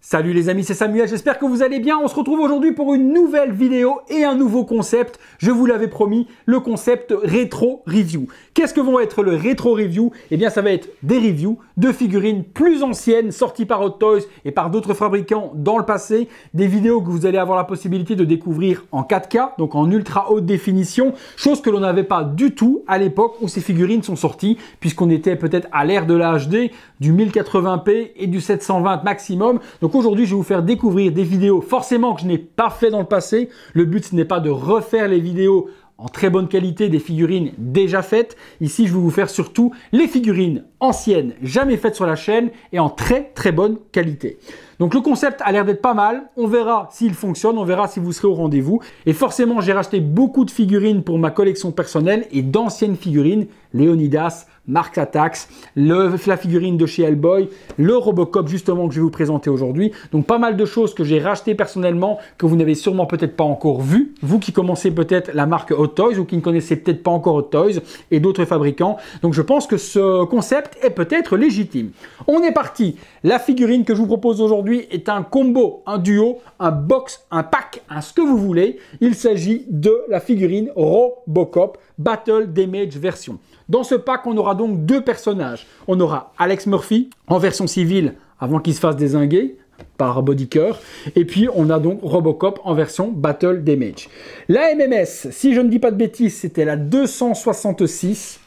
Salut les amis, c'est Samuel, j'espère que vous allez bien. On se retrouve aujourd'hui pour une nouvelle vidéo et un nouveau concept. Je vous l'avais promis, le concept rétro review. Qu'est-ce que vont être le rétro review? Eh bien, ça va être des reviews de figurines plus anciennes sorties par Hot Toys et par d'autres fabricants dans le passé. Des vidéos que vous allez avoir la possibilité de découvrir en 4K, donc en ultra haute définition, chose que l'on n'avait pas du tout à l'époque où ces figurines sont sorties, puisqu'on était peut-être à l'ère de la HD, du 1080p et du 720 maximum. Donc aujourd'hui, je vais vous faire découvrir des vidéos forcément que je n'ai pas fait dans le passé. Le but, ce n'est pas de refaire les vidéos en très bonne qualité des figurines déjà faites. Ici, je vais vous faire surtout les figurines anciennes, jamais faites sur la chaîne et en très bonne qualité. Donc le concept a l'air d'être pas mal. On verra s'il fonctionne, on verra si vous serez au rendez-vous. Et forcément, j'ai racheté beaucoup de figurines pour ma collection personnelle et d'anciennes figurines. Leonidas, Mars Attacks, la figurine de chez Hellboy, le Robocop justement que je vais vous présenter aujourd'hui. Donc pas mal de choses que j'ai rachetées personnellement, que vous n'avez sûrement peut-être pas encore vues. Vous qui commencez peut-être la marque Hot Toys ou qui ne connaissez peut-être pas encore Hot Toys et d'autres fabricants. Donc je pense que ce concept est peut-être légitime. On est parti. La figurine que je vous propose aujourd'hui est un combo, un duo, un box, un pack, un ce que vous voulez. Il s'agit de la figurine Robocop Battle Damage version. Dans ce pack, on aura donc deux personnages. On aura Alex Murphy en version civile avant qu'il se fasse dézinguer par Bodycur. Et puis, on a donc Robocop en version Battle Damage. La MMS, si je ne dis pas de bêtises, c'était la 266.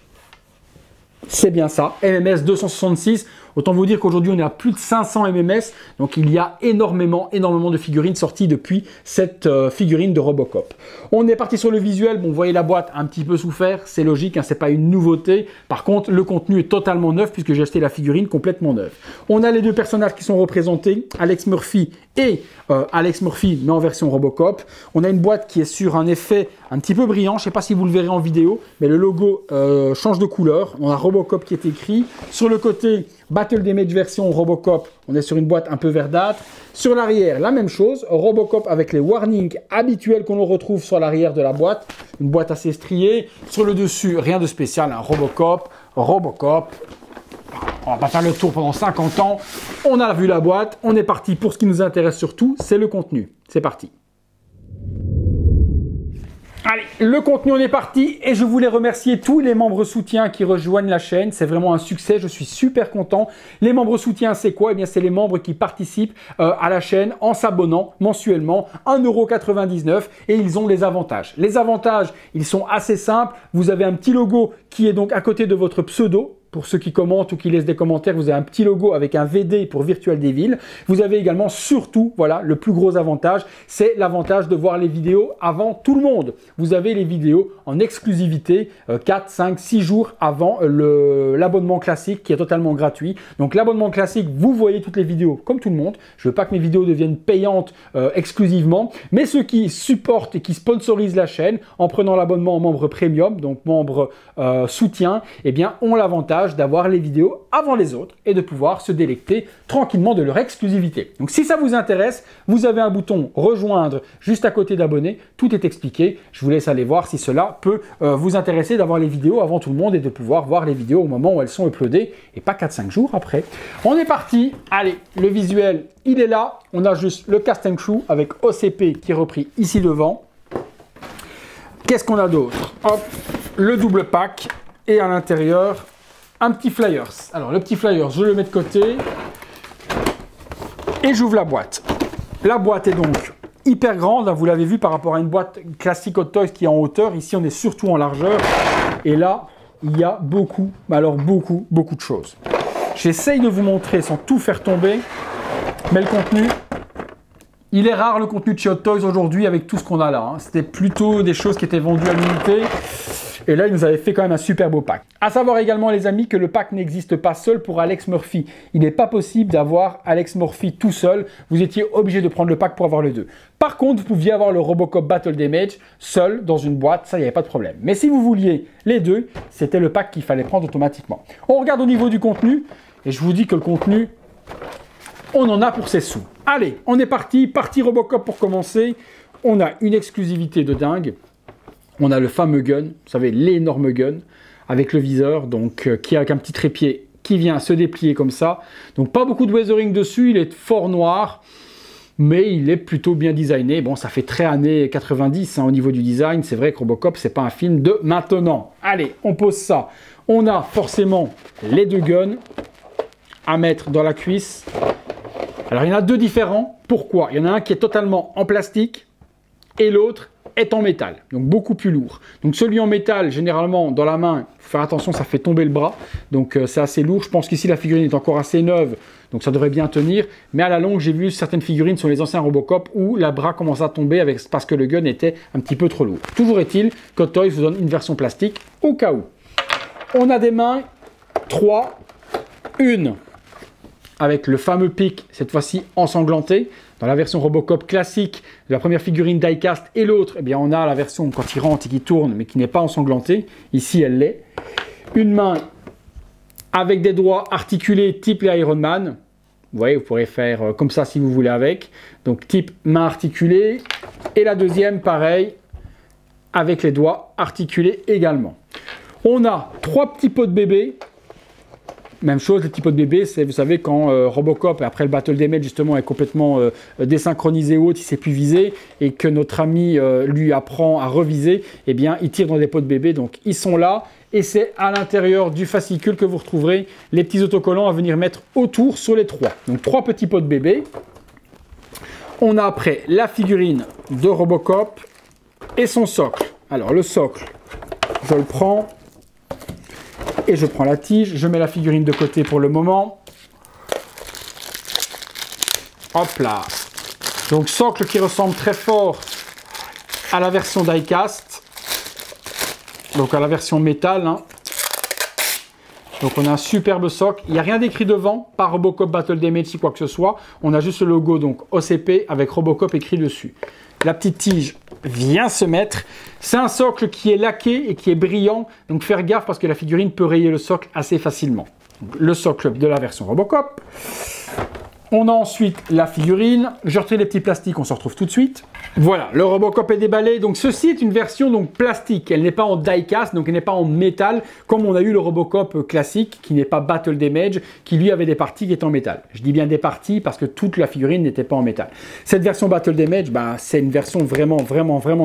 C'est bien ça, MMS 266. Autant vous dire qu'aujourd'hui, on est à plus de 500 MMS. Donc, il y a énormément de figurines sorties depuis cette figurine de Robocop. On est parti sur le visuel. Bon, vous voyez la boîte un petit peu souffert. C'est logique, hein, c'est pas une nouveauté. Par contre, le contenu est totalement neuf puisque j'ai acheté la figurine complètement neuve. On a les deux personnages qui sont représentés, Alex Murphy et Alex Murphy, mais en version Robocop. On a une boîte qui est sur un effet un petit peu brillant. Je ne sais pas si vous le verrez en vidéo, mais le logo change de couleur. On a Robocop qui est écrit. Sur le côté, Battle Damage version Robocop, on est sur une boîte un peu verdâtre. Sur l'arrière, la même chose, Robocop avec les warnings habituels qu'on retrouve sur l'arrière de la boîte. Une boîte assez striée. Sur le dessus, rien de spécial, hein. Robocop. On va pas faire le tour pendant 50 ans. On a vu la boîte, on est parti pour ce qui nous intéresse surtout, c'est le contenu. C'est parti. Allez, le contenu, on est parti et je voulais remercier tous les membres soutiens qui rejoignent la chaîne. C'est vraiment un succès, je suis super content. Les membres soutiens, c'est quoi? Eh bien, c'est les membres qui participent à la chaîne en s'abonnant mensuellement, 1,99 € et ils ont les avantages. Les avantages, ils sont assez simples. Vous avez un petit logo qui est donc à côté de votre pseudo. Pour ceux qui commentent ou qui laissent des commentaires, vous avez un petit logo avec un VD pour Virtual Devil. Vous avez également, surtout, voilà, le plus gros avantage, c'est l'avantage de voir les vidéos avant tout le monde. Vous avez les vidéos en exclusivité 4, 5, 6 jours avant l'abonnement classique qui est totalement gratuit. Donc l'abonnement classique, vous voyez toutes les vidéos comme tout le monde. Je veux pas que mes vidéos deviennent payantes exclusivement, mais ceux qui supportent et qui sponsorisent la chaîne en prenant l'abonnement en membre premium, donc membre soutien, eh bien, ont l'avantage d'avoir les vidéos avant les autres et de pouvoir se délecter tranquillement de leur exclusivité. Donc si ça vous intéresse, vous avez un bouton rejoindre juste à côté d'abonner, tout est expliqué. Je vous laisse aller voir si cela peut vous intéresser d'avoir les vidéos avant tout le monde et de pouvoir voir les vidéos au moment où elles sont uploadées et pas 4-5 jours après. On est parti, allez, le visuel il est là, on a juste le cast and crew avec OCP qui est repris ici devant. Qu'est-ce qu'on a d'autre? Hop, le double pack et à l'intérieur un petit flyers. Alors le petit flyers, je le mets de côté et j'ouvre la boîte. La boîte est donc hyper grande, vous l'avez vu par rapport à une boîte classique Hot Toys qui est en hauteur. Ici on est surtout en largeur et là il y a beaucoup, mais alors beaucoup de choses. J'essaye de vous montrer sans tout faire tomber, mais le contenu, il est rare le contenu de chez Hot Toys aujourd'hui avec tout ce qu'on a là. Hein. C'était plutôt des choses qui étaient vendues à l'unité. Et là, ils nous avaient fait quand même un super beau pack. À savoir également, les amis, que le pack n'existe pas seul pour Alex Murphy. Il n'est pas possible d'avoir Alex Murphy tout seul. Vous étiez obligé de prendre le pack pour avoir les deux. Par contre, vous pouviez avoir le Robocop Battle Damage seul dans une boîte. Ça, il n'y avait pas de problème. Mais si vous vouliez les deux, c'était le pack qu'il fallait prendre automatiquement. On regarde au niveau du contenu. Et je vous dis que le contenu, on en a pour ses sous. Allez, on est parti. Partie Robocop pour commencer. On a une exclusivité de dingue. On a le fameux gun, vous savez, l'énorme gun, avec le viseur, donc qui est avec un petit trépied qui vient se déplier comme ça. Donc pas beaucoup de weathering dessus, il est fort noir, mais il est plutôt bien designé. Bon, ça fait très années 90 hein, au niveau du design. C'est vrai que Robocop, c'est pas un film de maintenant. Allez, on pose ça. On a forcément les deux guns à mettre dans la cuisse. Alors, il y en a deux différents. Pourquoi? Il y en a un qui est totalement en plastique et l'autre est en métal, donc beaucoup plus lourd. Donc celui en métal, généralement, dans la main, il faut faire attention, ça fait tomber le bras. Donc c'est assez lourd. Je pense qu'ici, la figurine est encore assez neuve, donc ça devrait bien tenir. Mais à la longue, j'ai vu certaines figurines sur les anciens Robocop où la bras commence à tomber parce que le gun était un petit peu trop lourd. Toujours est-il que Toys vous donne une version plastique au cas où. On a des mains, 3, une avec le fameux pic, cette fois-ci ensanglanté. Dans la version Robocop classique, de la première figurine die-cast et l'autre, eh bien on a la version quand il rentre et qui tourne, mais qui n'est pas ensanglantée. Ici, elle l'est. Une main avec des doigts articulés type les Iron Man. Vous voyez, vous pourrez faire comme ça si vous voulez avec. Donc type main articulée. Et la deuxième, pareil, avec les doigts articulés également. On a 3 petits pots de bébé. Même chose, les petits pots de bébé, c'est, vous savez, quand Robocop, après le Battle Damage, justement, est complètement désynchronisé ou autre, il ne sait plus viser, et que notre ami lui apprend à reviser, eh bien, il tire dans des pots de bébé. Donc, ils sont là, et c'est à l'intérieur du fascicule que vous retrouverez les petits autocollants à venir mettre autour sur les 3. Donc, 3 petits pots de bébé. On a après la figurine de Robocop et son socle. Alors, le socle, je le prends. Et je prends la tige, je mets la figurine de côté pour le moment. Hop là. Donc socle qui ressemble très fort à la version die-cast. Donc à la version métal. Hein. Donc on a un superbe socle. Il n'y a rien d'écrit devant, pas Robocop Battle Damage si quoi que ce soit. On a juste le logo donc OCP avec Robocop écrit dessus. La petite tige vient se mettre. C'est un socle qui est laqué et qui est brillant. Donc faire gaffe parce que la figurine peut rayer le socle assez facilement. Donc, le socle de la version Robocop. On a ensuite la figurine. Je retire les petits plastiques, on se retrouve tout de suite. Voilà, le Robocop est déballé. Donc ceci est une version donc plastique. Elle n'est pas en die-cast, donc elle n'est pas en métal, comme on a eu le Robocop classique, qui n'est pas Battle Damage, qui lui avait des parties qui étaient en métal. Je dis bien des parties parce que toute la figurine n'était pas en métal. Cette version Battle Damage, bah, c'est une version vraiment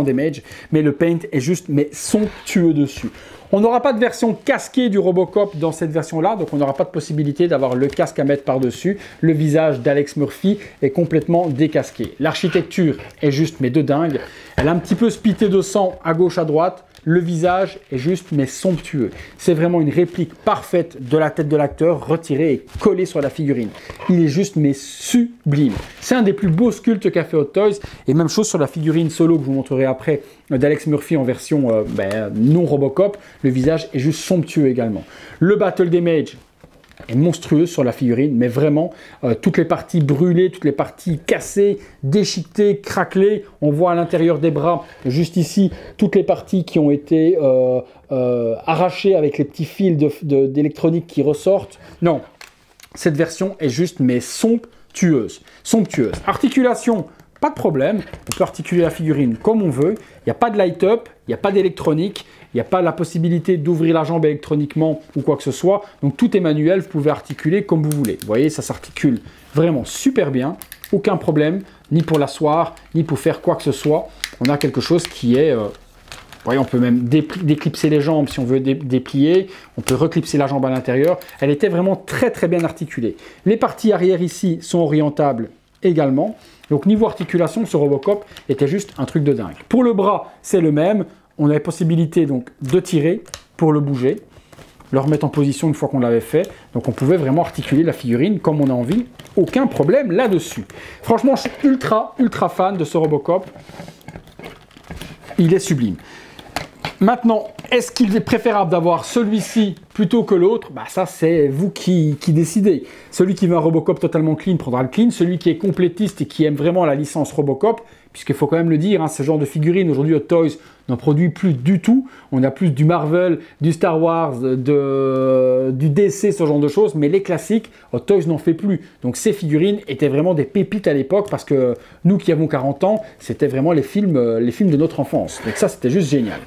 Damage, mais le paint est juste somptueux dessus. On n'aura pas de version casquée du Robocop dans cette version-là, donc on n'aura pas de possibilité d'avoir le casque à mettre par-dessus. Le visage d'Alex Murphy est complètement décasqué. L'architecture est juste de dingue. Elle a un petit peu spité de sang à gauche, à droite. Le visage est juste somptueux. C'est vraiment une réplique parfaite de la tête de l'acteur, retirée et collée sur la figurine. Il est juste sublime. C'est un des plus beaux sculptes qu'a fait Hot Toys. Et même chose sur la figurine solo que je vous montrerai après d'Alex Murphy en version non Robocop. Le visage est juste somptueux également. Le Battle Damage est monstrueux sur la figurine, mais vraiment, toutes les parties brûlées, toutes les parties cassées, déchiquetées, craquelées. On voit à l'intérieur des bras, juste ici, toutes les parties qui ont été arrachées avec les petits fils d'électronique qui ressortent. Non, cette version est juste somptueuse. Articulation, pas de problème. On peut articuler la figurine comme on veut. Il n'y a pas de light-up, il n'y a pas d'électronique. Il n'y a pas la possibilité d'ouvrir la jambe électroniquement ou quoi que ce soit. Donc tout est manuel, vous pouvez articuler comme vous voulez. Vous voyez, ça s'articule vraiment super bien. Aucun problème, ni pour l'asseoir, ni pour faire quoi que ce soit. On a quelque chose qui est... vous voyez, on peut même déclipser les jambes si on veut déplier. On peut reclipser la jambe à l'intérieur. Elle était vraiment très bien articulée. Les parties arrière ici sont orientables également. Donc niveau articulation, ce Robocop était juste un truc de dingue. Pour le bras, c'est le même. On avait possibilité donc de tirer pour le bouger, le remettre en position une fois qu'on l'avait fait. Donc on pouvait vraiment articuler la figurine comme on a envie. Aucun problème là-dessus. Franchement, je suis ultra fan de ce Robocop. Il est sublime. Maintenant, est-ce qu'il est préférable d'avoir celui-ci plutôt que l'autre? Bah ça, c'est vous qui décidez. Celui qui veut un Robocop totalement clean prendra le clean. Celui qui est complétiste et qui aime vraiment la licence Robocop, puisqu'il faut quand même le dire, hein, ce genre de figurines, aujourd'hui, Hot Toys n'en produit plus du tout. On a plus du Marvel, du Star Wars, du DC, ce genre de choses, mais les classiques, Hot Toys n'en fait plus. Donc ces figurines étaient vraiment des pépites à l'époque, parce que nous qui avons 40 ans, c'était vraiment les films de notre enfance. Donc ça, c'était juste génial.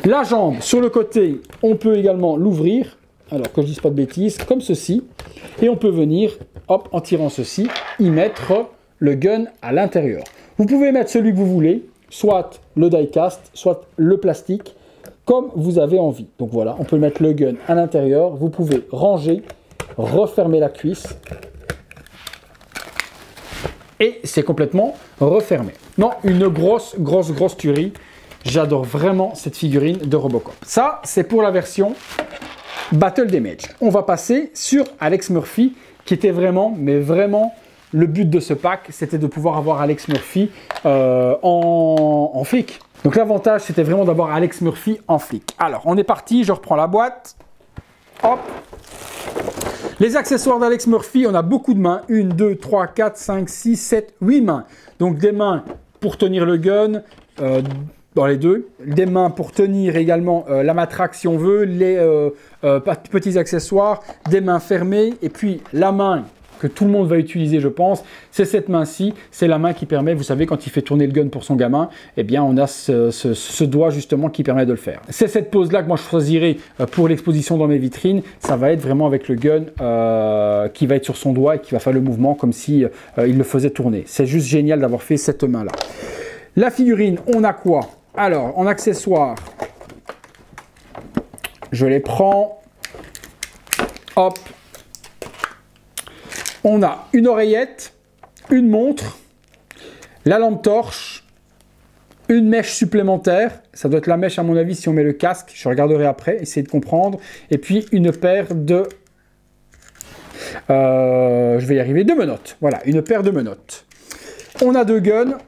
La jambe, sur le côté, on peut également l'ouvrir. alors que je dise pas de bêtises, comme ceci. Et on peut venir, hop, en tirant ceci, y mettre le gun à l'intérieur. Vous pouvez mettre celui que vous voulez, soit le die-cast, soit le plastique, comme vous avez envie. Donc voilà, on peut mettre le gun à l'intérieur. Vous pouvez ranger, refermer la cuisse. Et c'est complètement refermé. Non, une grosse tuerie. J'adore vraiment cette figurine de Robocop. Ça, c'est pour la version Battle Damage. On va passer sur Alex Murphy, qui était vraiment, mais vraiment, le but de ce pack, c'était de pouvoir avoir Alex Murphy en flic. Donc l'avantage, c'était vraiment d'avoir Alex Murphy en flic. Alors, on est parti, je reprends la boîte. Hop. Les accessoires d'Alex Murphy, on a beaucoup de mains. 1, 2, 3, 4, 5, 6, 7, 8 mains. Donc des mains pour tenir le gun, dans les deux. Des mains pour tenir également la matraque si on veut, les petits accessoires, des mains fermées. Et puis la main que tout le monde va utiliser, je pense, c'est cette main-ci. C'est la main qui permet, vous savez, quand il fait tourner le gun pour son gamin, eh bien, on a ce doigt justement qui permet de le faire. C'est cette pose-là que moi je choisirai pour l'exposition dans mes vitrines. Ça va être vraiment avec le gun qui va être sur son doigt et qui va faire le mouvement comme si il le faisait tourner. C'est juste génial d'avoir fait cette main-là. La figurine, on a quoi? Alors, en accessoires, je les prends. Hop. On a une oreillette, une montre, la lampe torche, une mèche supplémentaire. Ça doit être la mèche à mon avis si on met le casque. Je regarderai après, essayer de comprendre. Et puis une paire de... je vais y arriver, de menottes. Voilà, une paire de menottes. On a deux guns.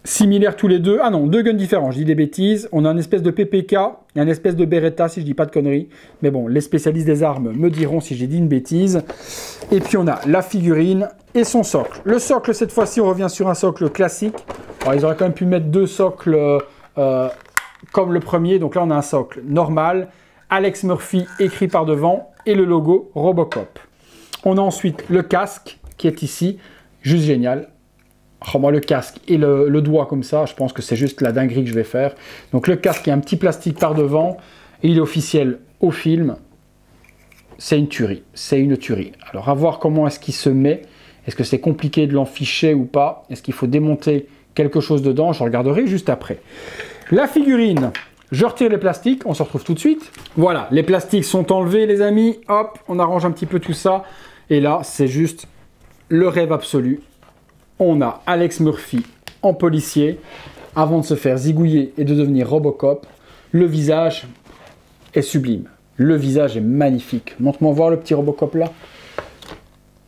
Similaires tous les deux. Ah non, deux guns différents, je dis des bêtises. On a une espèce de PPK et une espèce de Beretta, si je dis pas de conneries. Mais bon, les spécialistes des armes me diront si j'ai dit une bêtise. Et puis on a la figurine et son socle. Le socle, cette fois-ci, on revient sur un socle classique. Alors, ils auraient quand même pu mettre deux socles comme le premier. Donc là, on a un socle normal. Alex Murphy écrit par devant et le logo Robocop. On a ensuite le casque qui est ici. Juste génial. Oh, moi, le casque et le doigt comme ça, je pense que c'est juste la dinguerie que je vais faire. Donc le casque, il y a un petit plastique par devant. Et il est officiel au film. C'est une tuerie. C'est une tuerie. Alors, à voir comment est-ce qu'il se met. Est-ce que c'est compliqué de l'enficher ou pas? Est-ce qu'il faut démonter quelque chose dedans? Je regarderai juste après. La figurine, je retire les plastiques. On se retrouve tout de suite. Voilà, les plastiques sont enlevés, les amis. Hop, on arrange un petit peu tout ça. Et là, c'est juste le rêve absolu. On a Alex Murphy en policier, avant de se faire zigouiller et de devenir Robocop. Le visage est sublime. Le visage est magnifique. Montre-moi voir le petit Robocop là.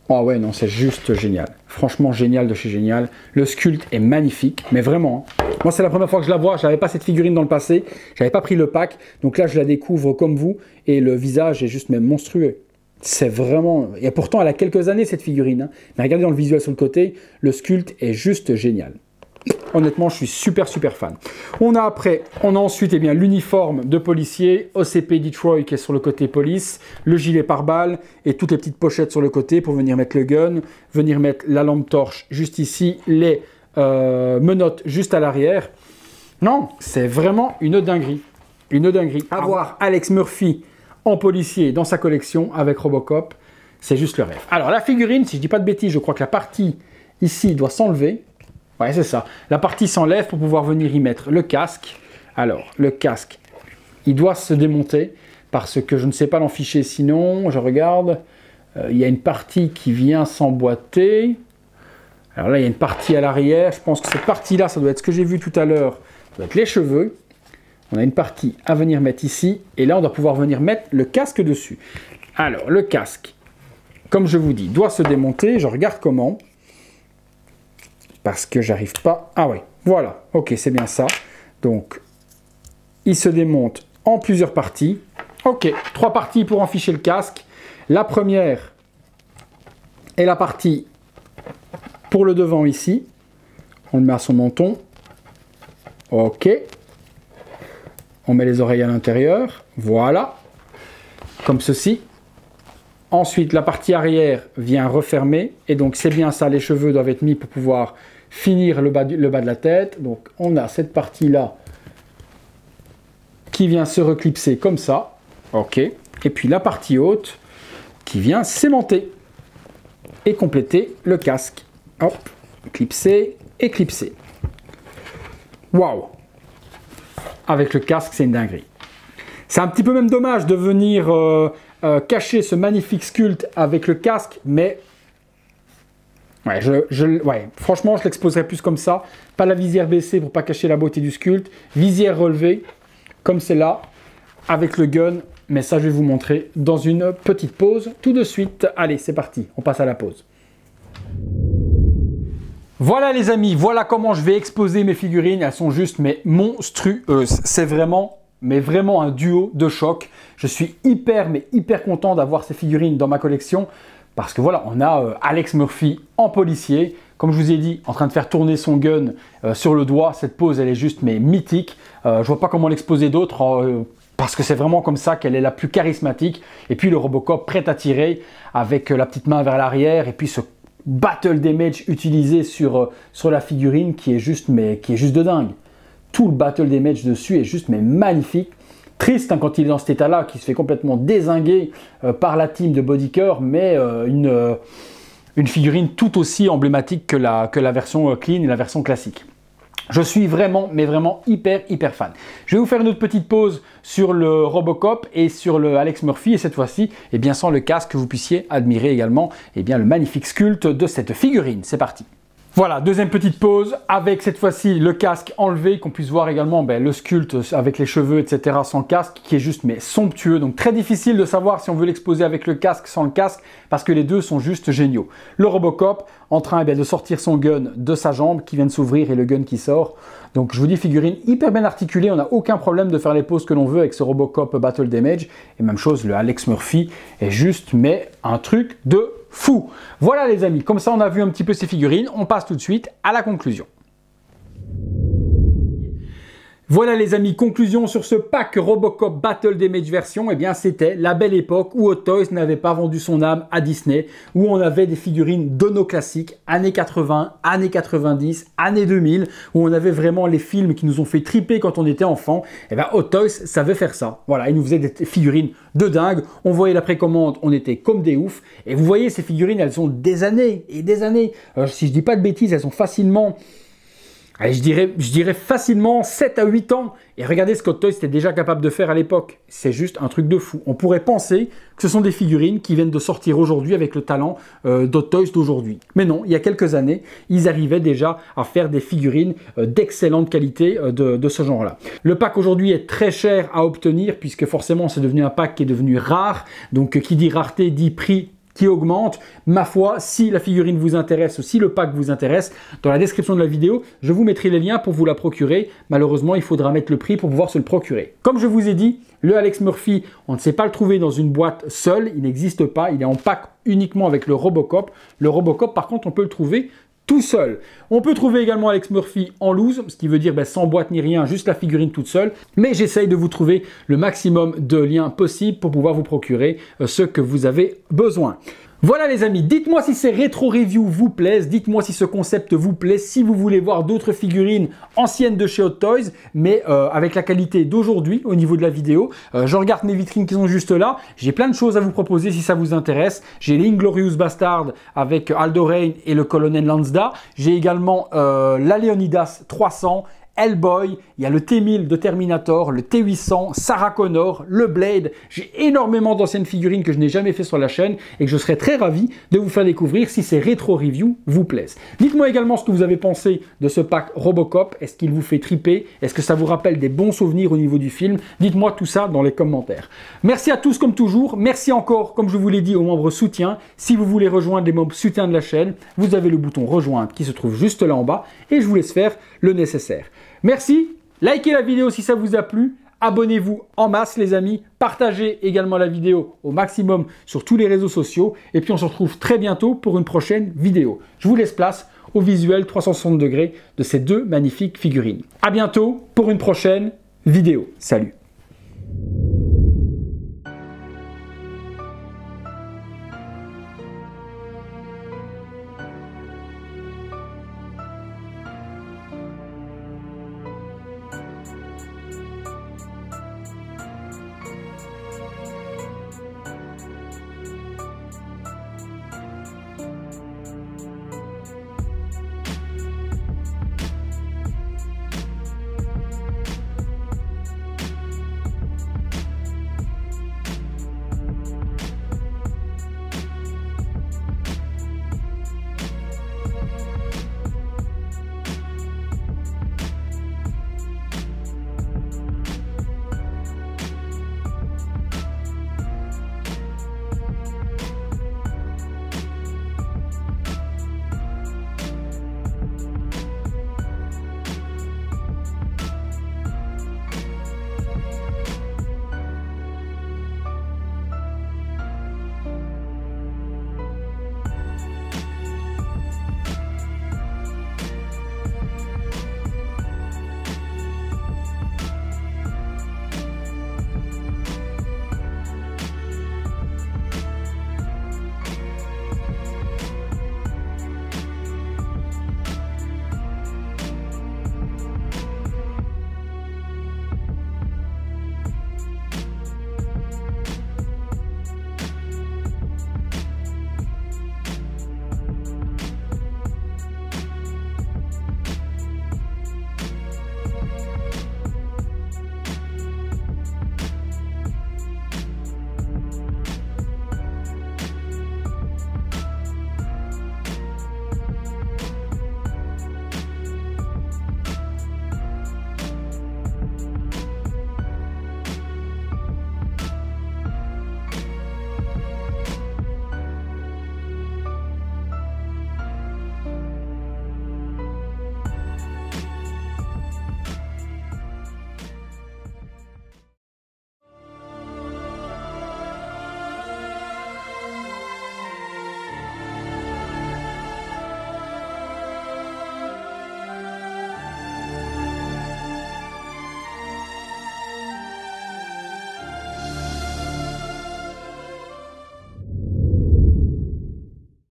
Oh ouais, non, c'est juste génial. Franchement, génial de chez génial. Le sculpte est magnifique, mais vraiment. Hein. Moi, c'est la première fois que je la vois. Je n'avais pas cette figurine dans le passé. Je n'avais pas pris le pack. Donc là, je la découvre comme vous. Et le visage est juste même monstrueux. C'est vraiment... Et pourtant, elle a quelques années, cette figurine. Hein. Mais regardez dans le visuel sur le côté, le sculpte est juste génial. Honnêtement, je suis super fan. On a ensuite eh bien, l'uniforme de policier, OCP Detroit qui est sur le côté police, le gilet pare-balles et toutes les petites pochettes sur le côté pour venir mettre le gun, venir mettre la lampe torche juste ici, les menottes juste à l'arrière. Non, c'est vraiment une dinguerie. Une dinguerie. Avoir Alex Murphy en policier dans sa collection avec Robocop, c'est juste le rêve. Alors la figurine, si je dis pas de bêtises, je crois que la partie ici doit s'enlever. Ouais, c'est ça. La partie s'enlève pour pouvoir venir y mettre le casque. Alors, le casque, il doit se démonter parce que je ne sais pas l'enficher sinon. Je regarde. Il y a une partie qui vient s'emboîter. Alors là, il y a une partie à l'arrière. Je pense que cette partie-là, ça doit être ce que j'ai vu tout à l'heure. Ça doit être les cheveux. On a une partie à venir mettre ici. Et là, on doit pouvoir venir mettre le casque dessus. Alors, le casque, comme je vous dis, doit se démonter. Je regarde comment. Parce que j'arrive pas... Ah oui, voilà. Ok, c'est bien ça. Donc, il se démonte en plusieurs parties. Ok, 3 parties pour enficher le casque. La première est la partie pour le devant ici. On le met à son menton. Ok. On met les oreilles à l'intérieur. Voilà. Comme ceci. Ensuite, la partie arrière vient refermer. Et donc, c'est bien ça. Les cheveux doivent être mis pour pouvoir finir le bas de la tête. Donc, on a cette partie-là qui vient se reclipser comme ça. Ok. Et puis la partie haute qui vient s'aimanter et compléter le casque. Hop, clipsé et clipsé. Waouh! Avec le casque, c'est une dinguerie. C'est un petit peu même dommage de venir cacher ce magnifique sculpte avec le casque, mais ouais, franchement, je l'exposerais plus comme ça. Pas la visière baissée pour pas cacher la beauté du sculpte. Visière relevée, comme c'est là, avec le gun. Mais ça, je vais vous montrer dans une petite pause tout de suite. Allez, c'est parti, on passe à la pause. Voilà les amis, voilà comment je vais exposer mes figurines. Elles sont juste mais monstrueuses. C'est vraiment, mais vraiment un duo de choc. Je suis hyper content d'avoir ces figurines dans ma collection. Parce que voilà, on a Alex Murphy en policier. Comme je vous ai dit, en train de faire tourner son gun sur le doigt. Cette pose, elle est juste mais mythique. Je vois pas comment l'exposer d'autre. Parce que c'est vraiment comme ça qu'elle est la plus charismatique. Et puis le Robocop prêt à tirer avec la petite main vers l'arrière. Et puis ce battle damage utilisé sur la figurine qui est juste de dingue. Tout le battle damage dessus est juste mais magnifique. Triste hein, quand il est dans cet état-là, qui se fait complètement dézinguer par la team de Bodycore, mais une figurine tout aussi emblématique que la version clean et la version classique. Je suis vraiment, mais vraiment hyper fan. Je vais vous faire une autre petite pause sur le Robocop et sur le Alex Murphy. Et cette fois-ci, eh bien, sans le casque, que vous puissiez admirer également eh bien, le magnifique sculpte de cette figurine. C'est parti. Voilà, deuxième petite pause avec cette fois-ci le casque enlevé, qu'on puisse voir également le sculpte avec les cheveux, etc. sans casque, qui est juste mais somptueux. Donc très difficile de savoir si on veut l'exposer avec le casque, sans le casque, parce que les deux sont juste géniaux. Le Robocop en train de sortir son gun de sa jambe qui vient de s'ouvrir et le gun qui sort. Donc je vous dis, figurine hyper bien articulée, on n'a aucun problème de faire les poses que l'on veut avec ce Robocop Battle Damage. Et même chose, le Alex Murphy est juste mais un truc de fou. Voilà les amis, comme ça on a vu un petit peu ces figurines, on passe tout de suite à la conclusion. Voilà les amis, conclusion sur ce pack Robocop Battle Damage version, eh bien c'était la belle époque où Hot Toys n'avait pas vendu son âme à Disney, où on avait des figurines de nos classiques, années 80, années 90, années 2000, où on avait vraiment les films qui nous ont fait triper quand on était enfant. Eh bien Hot Toys savait faire ça, voilà, ils nous faisaient des figurines de dingue, on voyait la précommande, on était comme des oufs, et vous voyez ces figurines, elles ont des années et des années, si je dis pas de bêtises, elles ont facilement... Allez, je dirais facilement 7 à 8 ans. Et regardez ce qu'Hot Toys était déjà capable de faire à l'époque. C'est juste un truc de fou. On pourrait penser que ce sont des figurines qui viennent de sortir aujourd'hui avec le talent d'Hot Toys d'aujourd'hui. Mais non, il y a quelques années, ils arrivaient déjà à faire des figurines d'excellente qualité de ce genre-là. Le pack aujourd'hui est très cher à obtenir puisque forcément c'est devenu un pack qui est devenu rare. Donc qui dit rareté dit prix qui augmente. Ma foi, si la figurine vous intéresse ou si le pack vous intéresse, dans la description de la vidéo, je vous mettrai les liens pour vous la procurer. Malheureusement, il faudra mettre le prix pour pouvoir se le procurer. Comme je vous ai dit, le Alex Murphy, on ne sait pas le trouver dans une boîte seule, il n'existe pas, il est en pack uniquement avec le Robocop. Le Robocop, par contre, on peut le trouver tout seul. On peut trouver également Alex Murphy en loose, ce qui veut dire sans boîte ni rien, juste la figurine toute seule. Mais j'essaye de vous trouver le maximum de liens possibles pour pouvoir vous procurer ce que vous avez besoin. Voilà les amis, dites-moi si ces rétro reviews vous plaisent, dites-moi si ce concept vous plaît, si vous voulez voir d'autres figurines anciennes de chez Hot Toys, mais avec la qualité d'aujourd'hui au niveau de la vidéo. Je regarde mes vitrines qui sont juste là, j'ai plein de choses à vous proposer si ça vous intéresse. J'ai l'Inglorious Bastard avec Aldo Raine et le Colonel Lansda, j'ai également la Leonidas 300, Hellboy, il y a le T-1000 de Terminator, le T-800, Sarah Connor, le Blade. J'ai énormément d'anciennes figurines que je n'ai jamais fait sur la chaîne et que je serais très ravi de vous faire découvrir si ces rétro reviews vous plaisent. Dites-moi également ce que vous avez pensé de ce pack Robocop. Est-ce qu'il vous fait triper? Est-ce que ça vous rappelle des bons souvenirs au niveau du film? Dites-moi tout ça dans les commentaires. Merci à tous comme toujours. Merci encore, comme je vous l'ai dit, aux membres soutien. Si vous voulez rejoindre les membres soutien de la chaîne, vous avez le bouton rejoindre qui se trouve juste là en bas et je vous laisse faire le nécessaire. Merci, likez la vidéo si ça vous a plu, abonnez-vous en masse les amis, partagez également la vidéo au maximum sur tous les réseaux sociaux et puis on se retrouve très bientôt pour une prochaine vidéo. Je vous laisse place au visuel 360 degrés de ces deux magnifiques figurines. À bientôt pour une prochaine vidéo. Salut!